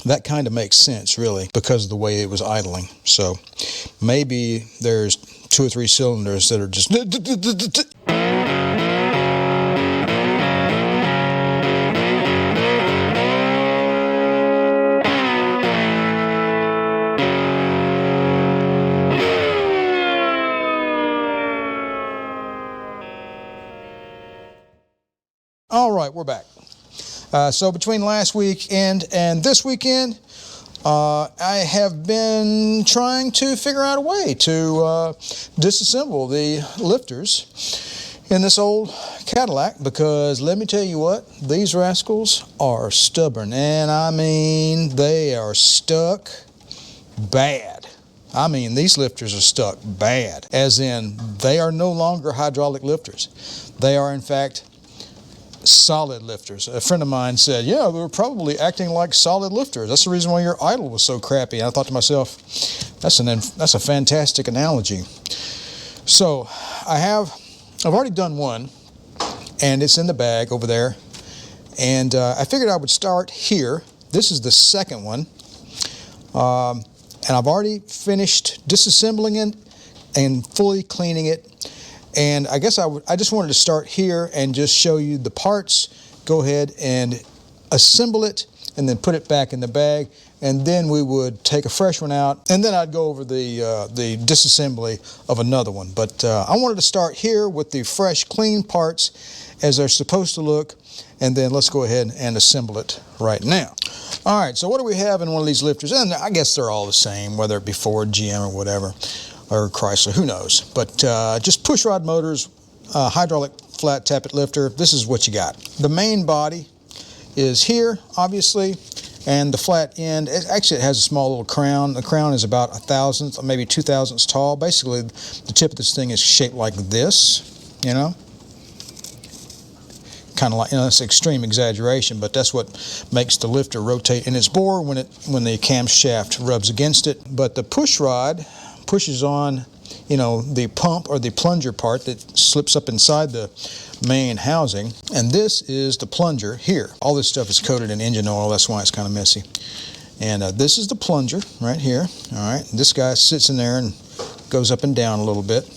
that kind of makes sense, really, because of the way it was idling. So maybe there's 2 or 3 cylinders that are just... All right, we're back. So between last weekend and this weekend, I have been trying to figure out a way to disassemble the lifters in this old Cadillac, because let me tell you what, these rascals are stubborn, and I mean they are stuck bad. I mean these lifters are stuck bad, as in they are no longer hydraulic lifters. They are in fact solid lifters. A friend of mine said, yeah, they were probably acting like solid lifters. That's the reason why your idle was so crappy. And I thought to myself, that's a fantastic analogy. So I've already done one, and it's in the bag over there. And I figured I would start here. This is the second one. And I've already finished disassembling it and fully cleaning it. And I guess I just wanted to start here and just show you the parts, go ahead and assemble it, and then put it back in the bag, and then we would take a fresh one out, and then I'd go over the disassembly of another one. But I wanted to start here with the fresh, clean parts as they're supposed to look, and then let's go ahead and assemble it right now. All right, so what do we have in one of these lifters? And I guess they're all the same, whether it be Ford, GM, or whatever, or Chrysler, who knows. But just push rod motors, hydraulic flat tappet lifter, this is what you got. The main body is here, obviously, and the flat end, it has a small little crown. The crown is about 1/1000th, maybe 2/1000ths tall. Basically, the tip of this thing is shaped like this, you know? Kind of like, you know, it's extreme exaggeration, but that's what makes the lifter rotate in its bore when the camshaft rubs against it. But the push rod pushes on, you know, the pump or the plunger part that slips up inside the main housing, and this is the plunger here. All this stuff is coated in engine oil, that's why it's kind of messy. And this is the plunger right here. All right, this guy sits in there and goes up and down a little bit.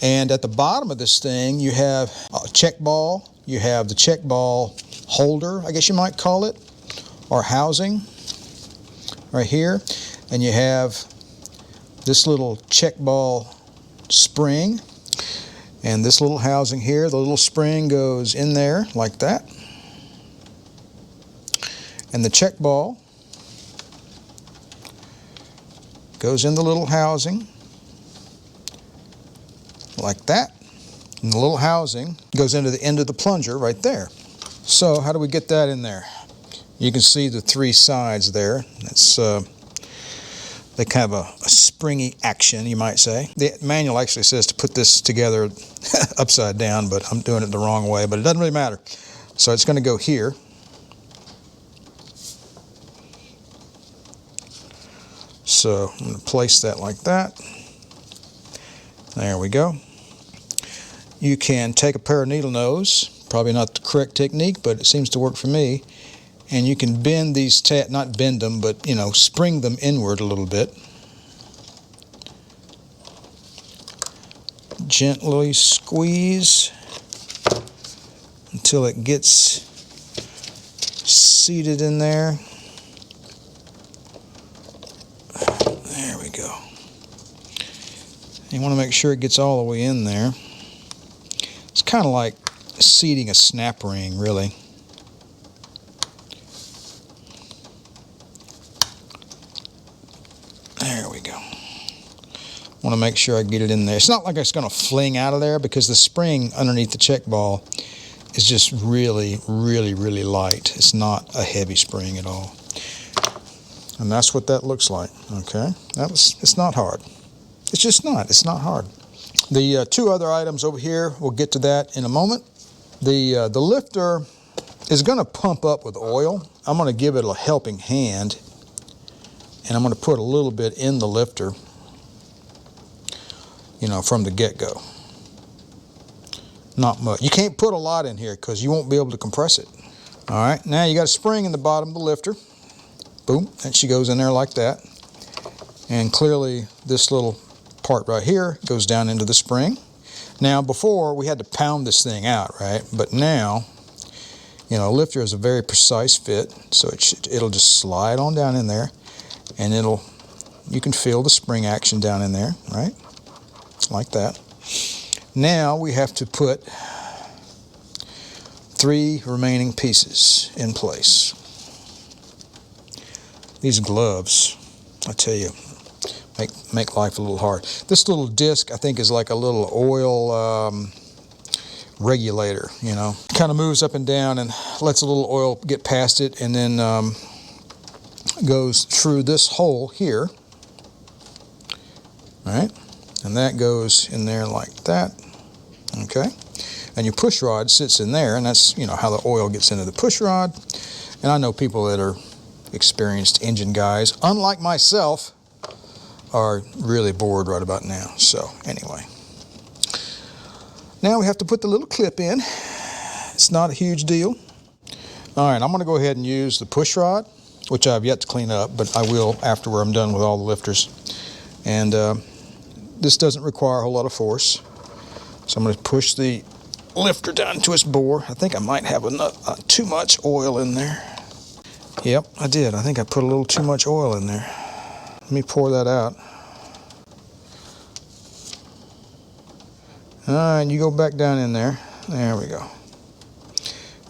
And at the bottom of this thing, you have a check ball. You have the check ball holder, I guess you might call it, or housing right here, and you have this little check ball spring, and this little housing here, the little spring goes in there like that, and the check ball goes in the little housing like that, and the little housing goes into the end of the plunger right there. So how do we get that in there? You can see the 3 sides there. That's they kind of a springy action, you might say. The manual actually says to put this together upside down, but I'm doing it the wrong way, but it doesn't really matter. So it's going to go here. So I'm going to place that like that. There we go. You can take a pair of needle nose, probably not the correct technique, but it seems to work for me. And you can bend these, not bend them, but, you know, spring them inward a little bit. Gently squeeze until it gets seated in there. There we go. You want to make sure it gets all the way in there. It's kind of like seating a snap ring, really. There we go. Want to make sure I get it in there. It's not like it's going to fling out of there, because the spring underneath the check ball is just really, really, really light. It's not a heavy spring at all. And that's what that looks like. Okay, it's not hard. It's just not. It's not hard. The 2 other items over here, we'll get to that in a moment. The lifter is going to pump up with oil. I'm going to give it a helping hand, and I'm going to put a little bit in the lifter, you know, from the get-go. Not much. You can't put a lot in here because you won't be able to compress it. All right, now you got a spring in the bottom of the lifter. Boom, and she goes in there like that. And clearly this little part right here goes down into the spring. Now before we had to pound this thing out, right? But now, you know, a lifter is a very precise fit, so it'll just slide on down in there, and you can feel the spring action down in there, right? Like that. Now we have to put 3 remaining pieces in place. These gloves, I tell you, make life a little hard. This little disc, I think, is like a little oil regulator, you know. Kind of moves up and down and lets a little oil get past it, and then goes through this hole here. All right, and that goes in there like that. Okay, and your push rod sits in there, and that's, you know, how the oil gets into the push rod. And I know people that are experienced engine guys, unlike myself, are really bored right about now. So anyway, now we have to put the little clip in. It's not a huge deal. All right, I'm going to go ahead and use the push rod, which I've yet to clean up, but I will after I'm done with all the lifters. And this doesn't require a whole lot of force. So I'm going to push the lifter down to its bore. I think I might have too much oil in there. Yep, I did. I think I put a little too much oil in there. Let me pour that out. All right, you go back down in there. There we go.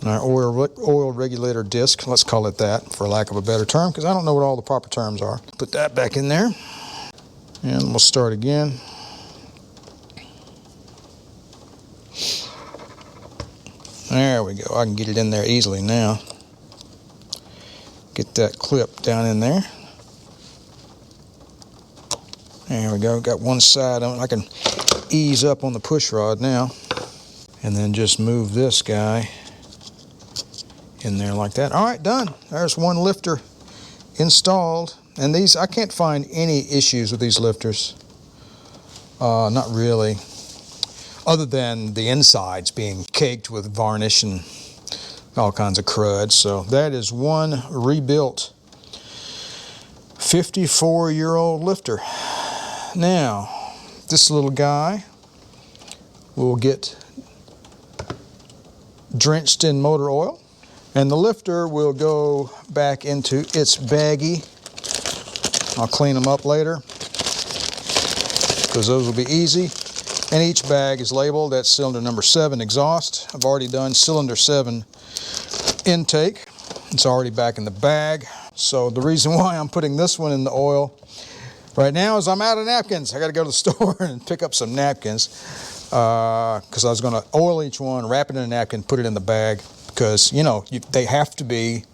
And our oil regulator disc, let's call it that for lack of a better term, because I don't know what all the proper terms are. Put that back in there, and we'll start again. There we go. I can get it in there easily now. Get that clip down in there. There we go. Got one side on it. I can ease up on the push rod now. And then just move this guy in there like that. All right, done. There's one lifter installed. And these, I can't find any issues with these lifters. Not really. Other than the insides being caked with varnish and all kinds of crud. So that is one rebuilt 54-year-old lifter. Now, this little guy will get drenched in motor oil, and the lifter will go back into its baggie. I'll clean them up later, because those will be easy. And each bag is labeled. That's cylinder number 7 exhaust. I've already done cylinder 7 intake. It's already back in the bag. So the reason why I'm putting this one in the oil right now is I'm out of napkins. I got to go to the store and pick up some napkins, because I was going to oil each one, wrap it in a napkin, put it in the bag, because, you know, they have to be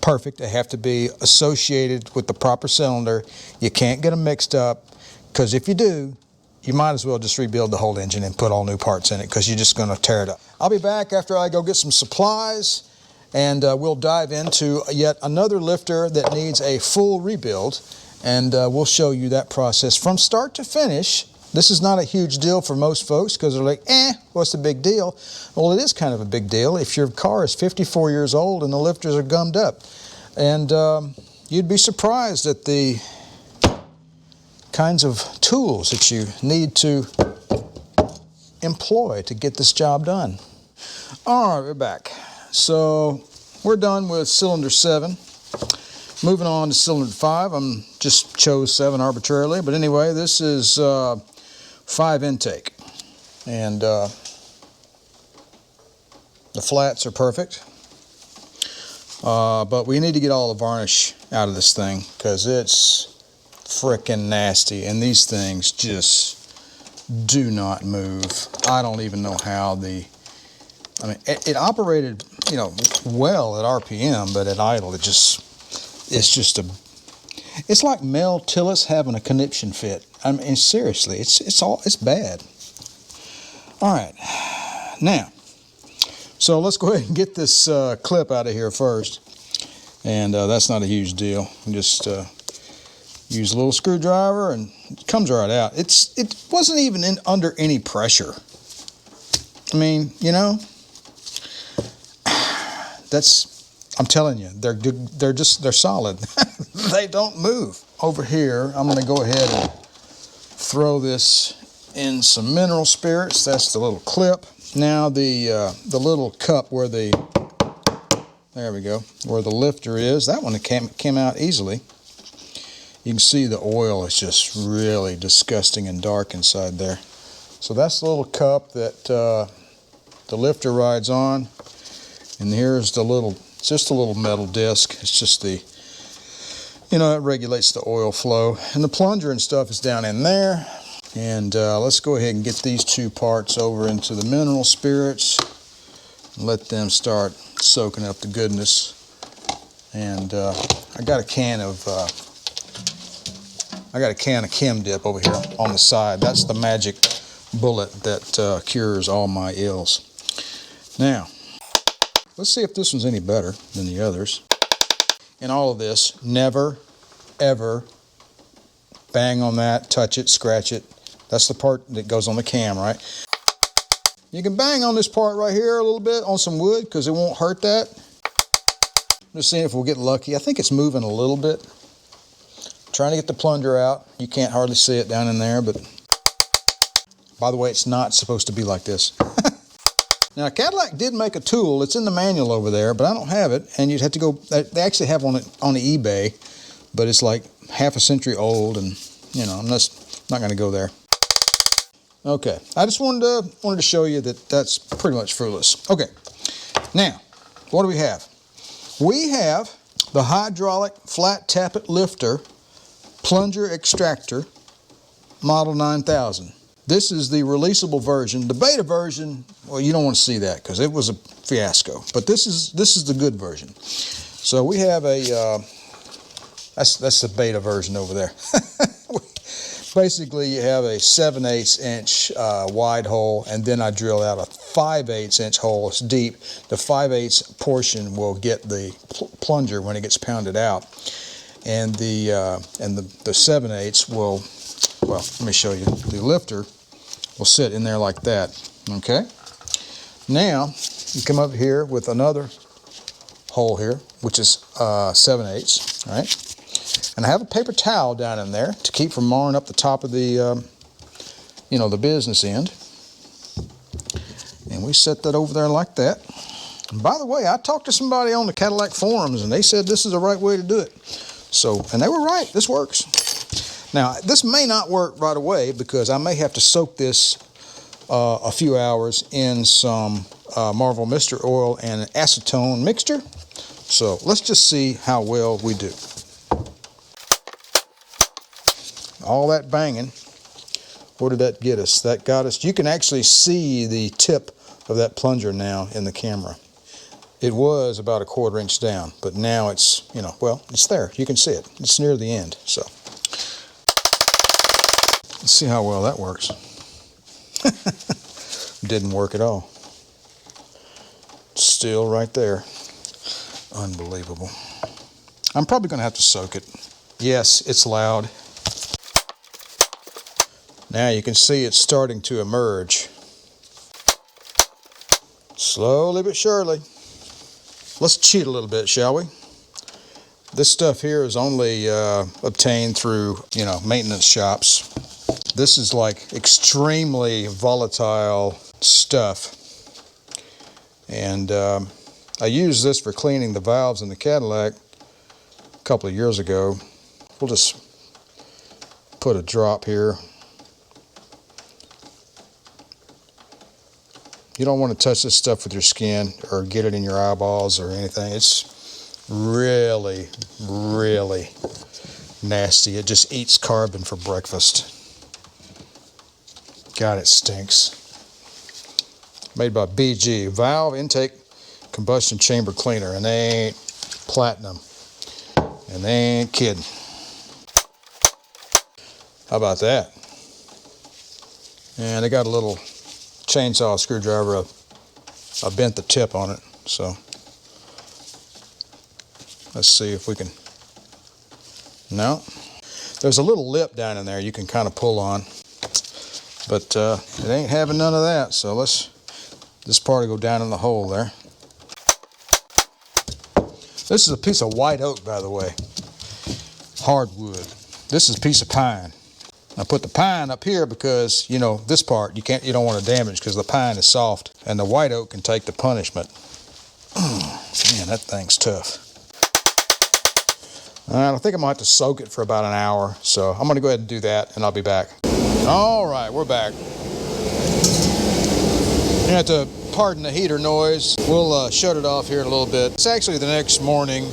perfect. They have to be associated with the proper cylinder. You can't get them mixed up, because if you do, you might as well just rebuild the whole engine and put all new parts in it, because you're just going to tear it up. I'll be back after I go get some supplies, and we'll dive into yet another lifter that needs a full rebuild, and we'll show you that process from start to finish. This is not a huge deal for most folks, because they're like, what's the big deal? Well, it is kind of a big deal if your car is 54 years old and the lifters are gummed up. And you'd be surprised at the kinds of tools that you need to employ to get this job done. All right, we're back. So we're done with cylinder 7. Moving on to cylinder 5. I'm just chose 7 arbitrarily, but anyway, this is 5 intake, and the flats are perfect. But we need to get all the varnish out of this thing, because it's frickin' nasty, and these things just do not move. I don't even know how I mean, it operated, you know, well at RPM, but at idle, it's like Mel Tillis having a conniption fit. I mean, seriously, it's bad. All right, now, so let's go ahead and get this clip out of here first, and that's not a huge deal. Just use a little screwdriver, and it comes right out. It wasn't even under any pressure. I mean, you know, I'm telling you, they're solid. They don't move. Over here, I'm going to go ahead and throw this in some mineral spirits. That's the little clip. Now the little cup where there we go, where the lifter is, that one came out easily. You can see the oil is just really disgusting and dark inside there. So that's the little cup that the lifter rides on. And here's just a little metal disc. It's just it regulates the oil flow. And the plunger and stuff is down in there. And let's go ahead and get these two parts over into the mineral spirits and let them start soaking up the goodness. And I got a can of Chem Dip over here on the side. That's the magic bullet that cures all my ills. Now, let's see if this one's any better than the others. In all of this, never, ever bang on that, touch it, scratch it. That's the part that goes on the cam, right? You can bang on this part right here a little bit on some wood because it won't hurt that. Just seeing if we'll get lucky. I think it's moving a little bit. Trying to get the plunger out. You can't hardly see it down in there, but by the way, it's not supposed to be like this. Now, Cadillac did make a tool. It's in the manual over there, but I don't have it. And you'd have to go, they actually have on eBay, but it's like half a century old, and I'm not going to go there. Okay, I just wanted to show you that that's pretty much fruitless. Okay, now, what do we have? We have the hydraulic flat tappet lifter plunger extractor model 9000. This is the releasable version. The beta version, well, you don't want to see that because it was a fiasco. But this is the good version. So we have a that's the beta version over there. Basically, you have a 7/8 inch wide hole, and then I drill out a 5/8 inch hole. It's deep. The 5/8 portion will get the plunger when it gets pounded out, and the 7/8 will. Well, let me show you. The lifter will sit in there like that. Okay. Now you come up here with another hole here, which is 7/8. Right. And I have a paper towel down in there to keep from marring up the top of the, the business end. And we set that over there like that. And by the way, I talked to somebody on the Cadillac forums, and they said this is the right way to do it. So, and they were right. This works. Now, this may not work right away because I may have to soak this a few hours in some Marvel Mister Oil and an acetone mixture. So let's just see how well we do. All that banging, what did that get us? That got us, you can actually see the tip of that plunger now in the camera. It was about 1/4 inch down, but now it's, well, it's there. You can see it. It's near the end, so. Let's see how well that works. Didn't work at all. Still right there. Unbelievable. I'm probably going to have to soak it. Yes, it's loud. Now you can see it's starting to emerge. Slowly but surely. Let's cheat a little bit, shall we? This stuff here is only obtained through, maintenance shops. This is like extremely volatile stuff. And I used this for cleaning the valves in the Cadillac a couple of years ago. We'll just put a drop here. You don't want to touch this stuff with your skin or get it in your eyeballs or anything. It's really, really nasty. It just eats carbon for breakfast. God, it stinks. Made by BG, Valve Intake Combustion Chamber Cleaner, and they ain't platinum. And they ain't kidding. How about that? And they got a little chainsaw screwdriver. I bent the tip on it, so let's see if we can. No, there's a little lip down in there you can kind of pull on, but it ain't having none of that. So this part will go down in the hole there. This is a piece of white oak, by the way. Hardwood. This is a piece of pine. I put the pine up here because, you know, this part you don't want to damage because the pine is soft and the white oak can take the punishment. Man, that thing's tough. All right, I think I'm gonna have to soak it for about an hour, so I'm gonna go ahead and do that and I'll be back. All right, we're back. You have to pardon the heater noise. We'll shut it off here in a little bit. It's actually the next morning.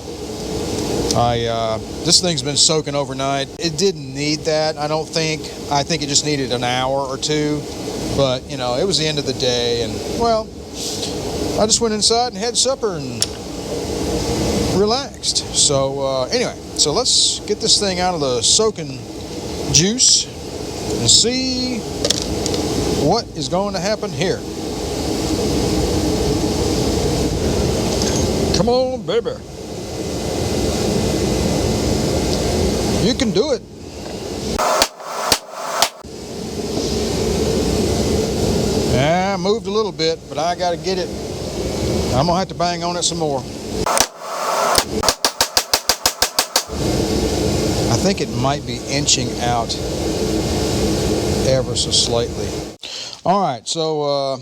This thing's been soaking overnight. It didn't need that, I don't think. I think it just needed an hour or two. But, you know, it was the end of the day, and, well, I just went inside and had supper and relaxed. So, anyway, so let's get this thing out of the soaking juice and see what is going to happen here. Come on, baby. You can do it. Yeah, I moved a little bit, but I got to get it. I'm going to have to bang on it some more. I think it might be inching out ever so slightly. All right, so I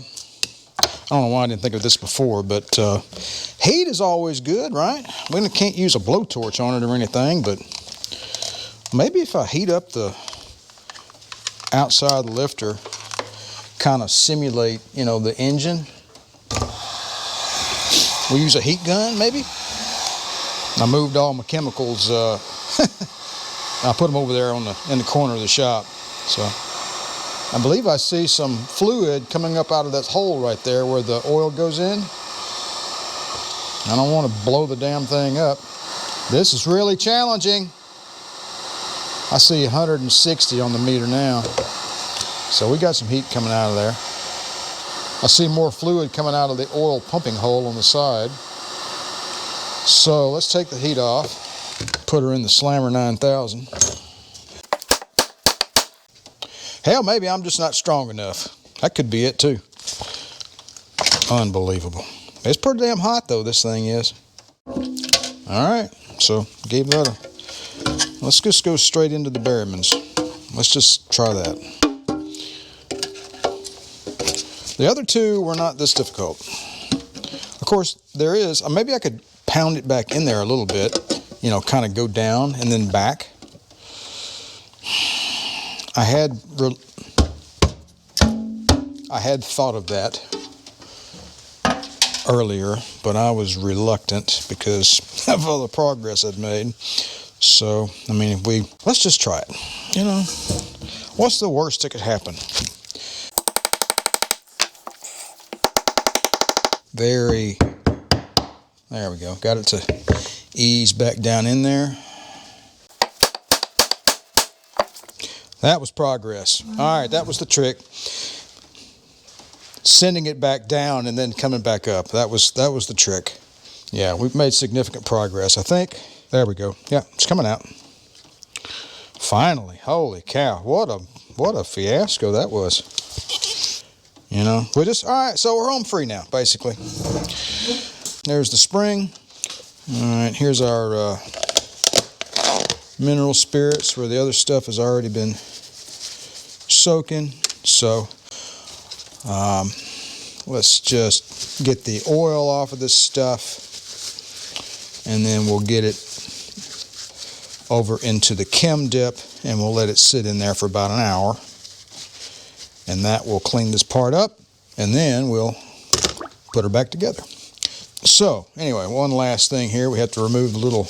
don't know why I didn't think of this before, but heat is always good, right? We can't use a blowtorch on it or anything, but maybe if I heat up the outside of the lifter, kind of simulate, you know, the engine. We use a heat gun, maybe? I moved all my chemicals. I put them over there in the corner of the shop. So I believe I see some fluid coming up out of that hole right there where the oil goes in. I don't want to blow the damn thing up. This is really challenging. I see 160 on the meter now. So we got some heat coming out of there. I see more fluid coming out of the oil pumping hole on the side. So let's take the heat off. Put her in the Slammer 9000. Hell, maybe I'm just not strong enough. That could be it too. Unbelievable. It's pretty damn hot though, this thing is. Alright, so gave that a... Let's just go straight into the Berrymans. Let's just try that. The other two were not this difficult. Of course, there is... maybe I could pound it back in there a little bit. You know, kind of go down and then back. I had thought of that earlier, but I was reluctant because of all the progress I'd made. So, I mean, let's just try it. You know, what's the worst that could happen? There we go. Got it to ease back down in there. That was progress. All right, that was the trick. Sending it back down and then coming back up. That was the trick. Yeah, we've made significant progress, I think. There we go. Yeah, it's coming out. Finally, holy cow! What a fiasco that was. You know, all right. So we're home free now, basically. There's the spring. All right, here's our mineral spirits where the other stuff has already been soaking. So let's just get the oil off of this stuff and then we'll get it over into the chem dip and we'll let it sit in there for about an hour, and that will clean this part up and then we'll put her back together. So anyway, one last thing here. We have to remove the little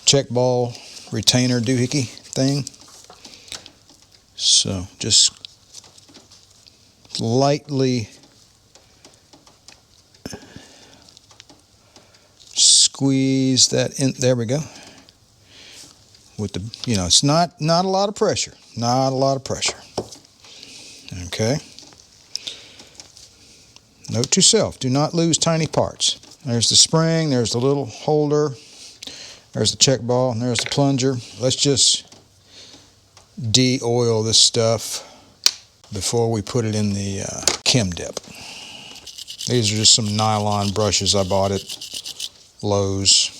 check ball retainer doohickey thing. So just lightly squeeze that in. There we go. With the, you know, it's not a lot of pressure. Not a lot of pressure. Okay. Note to self, do not lose tiny parts. There's the spring, there's the little holder, there's the check ball, and there's the plunger. Let's just de-oil this stuff before we put it in the chem dip. These are just some nylon brushes I bought at Lowe's.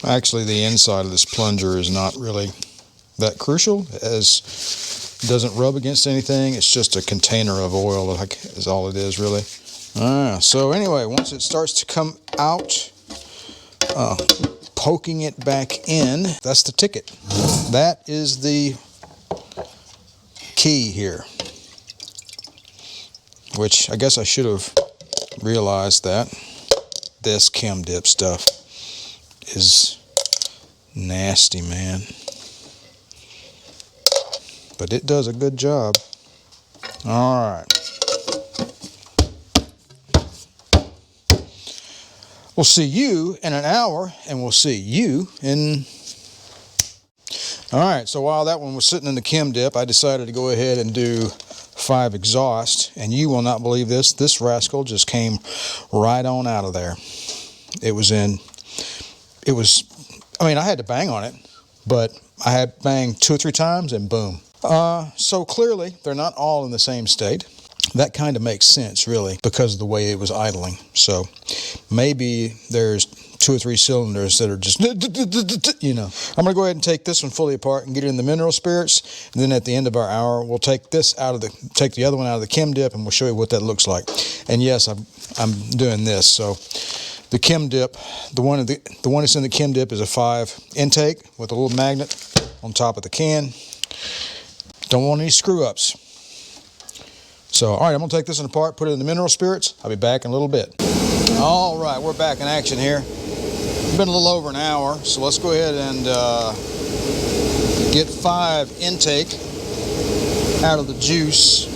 Actually, the inside of this plunger is not really that crucial, as it doesn't rub against anything. It's just a container of oil, is all it is, really. So anyway, once it starts to come out, poking it back in, that's the ticket. That is the key here, which I guess I should have realized that this chem dip stuff is nasty, man. But it does a good job. All right. We'll see you in an hour, and we'll see you in... All right, so while that one was sitting in the chem dip, I decided to go ahead and do 5 exhaust, and you will not believe this. This rascal just came right on out of there. I mean, I had to bang on it, but I had banged 2 or 3 times, and boom. So clearly, they're not all in the same state. That kind of makes sense, really, because of the way it was idling. So maybe there's 2 or 3 cylinders that are just, you know. I'm going to go ahead and take this one fully apart and get it in the mineral spirits. And then at the end of our hour, we'll take this out of take the other one out of the chem dip, and we'll show you what that looks like. And yes, I'm doing this. So the chem dip, the one that's in the chem dip is a 5 intake with a little magnet on top of the can. Don't want any screw ups. So, all right, I'm going to take this one apart, put it in the mineral spirits. I'll be back in a little bit. All right, we're back in action here. It's been a little over an hour, so let's go ahead and get 5 intake out of the juice.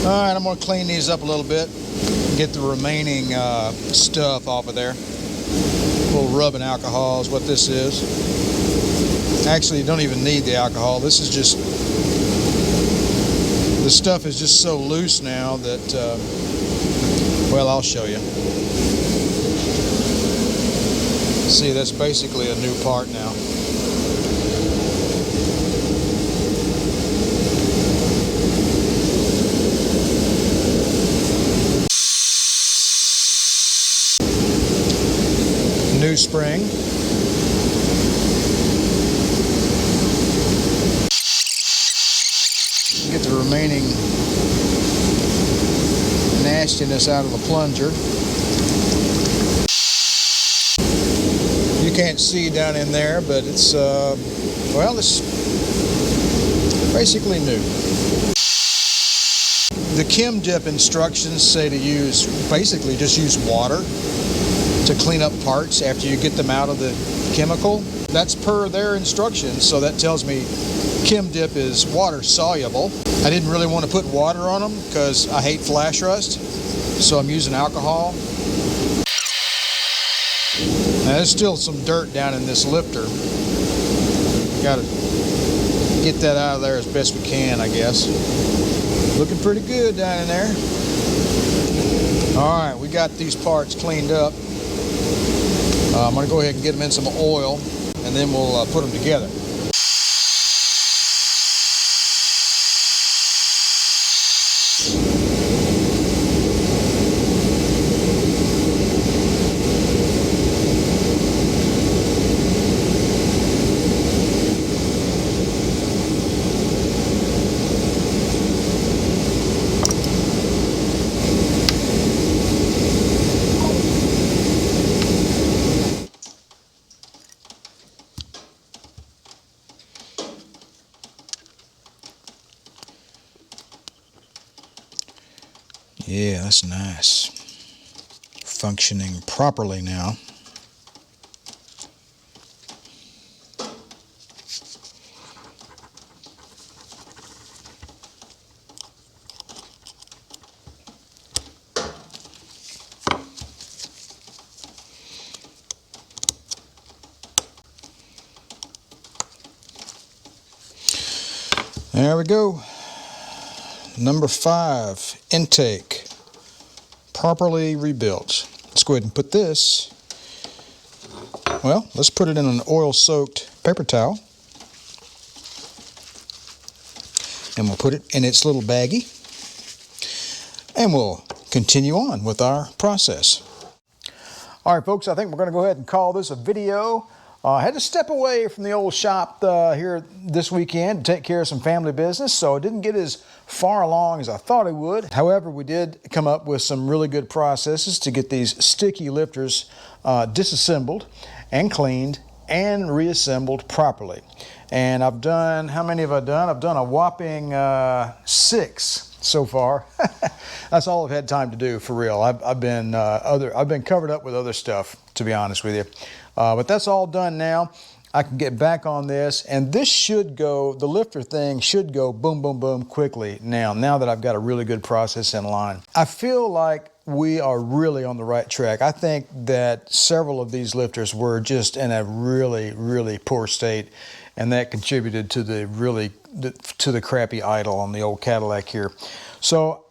All right, I'm going to clean these up a little bit. Get the remaining stuff off of there. A little rubbing alcohol is what this is. Actually, you don't even need the alcohol. This is just, the stuff is just so loose now that, well, I'll show you. See, that's basically a new part now. New spring. Get the remaining nastiness out of the plunger. You can't see down in there, but it's, well, it's basically new. The chem dip instructions say to basically just use water to clean up parts after you get them out of the chemical. That's per their instructions, so that tells me chem dip is water soluble. I didn't really want to put water on them because I hate flash rust, so I'm using alcohol. Now there's still some dirt down in this lifter. Got to get that out of there as best we can, I guess. Looking pretty good down in there. All right, we got these parts cleaned up. I'm going to go ahead and get them in some oil, and then we'll put them together. Yeah, that's nice. Functioning properly now. There we go. Number 5, intake, properly rebuilt. Let's go ahead and put this, well, let's put it in an oil-soaked paper towel. and we'll put it in its little baggie, and we'll continue on with our process. All right, folks, I think we're going to go ahead and call this a video. I had to step away from the old shop here this weekend to take care of some family business, so I didn't get as far along as I thought I would. However, we did come up with some really good processes to get these sticky lifters disassembled and cleaned and reassembled properly. And I've done, how many have I done? I've done a whopping 6 so far. That's all I've had time to do, for real. I've been covered up with other stuff, to be honest with you. But that's all done now. I can get back on this, and this should go, the lifter thing should go boom, boom, boom quickly now that I've got a really good process in line. I feel like we are really on the right track. I think that several of these lifters were just in a really, really poor state, and that contributed to the crappy idle on the old Cadillac here. So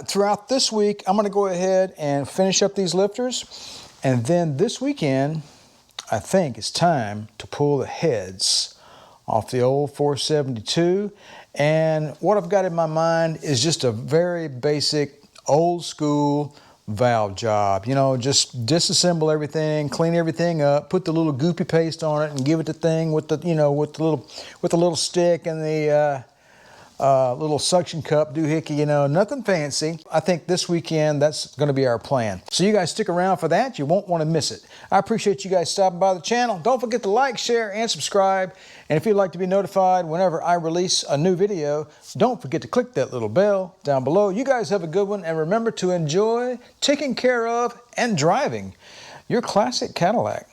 throughout this week, I'm going to go ahead and finish up these lifters, and then this weekend, I think it's time to pull the heads off the old 472. And what I've got in my mind is just a very basic, old school valve job. You know, just disassemble everything, clean everything up, put the little goopy paste on it, and give it the thing with the, you know, with the little stick and the little suction cup doohickey, you know, nothing fancy. I think this weekend that's going to be our plan. So you guys stick around for that. You won't want to miss it. I appreciate you guys stopping by the channel. Don't forget to like, share, and subscribe. And if you'd like to be notified whenever I release a new video, don't forget to click that little bell down below. You guys have a good one, and remember to enjoy taking care of and driving your classic Cadillac.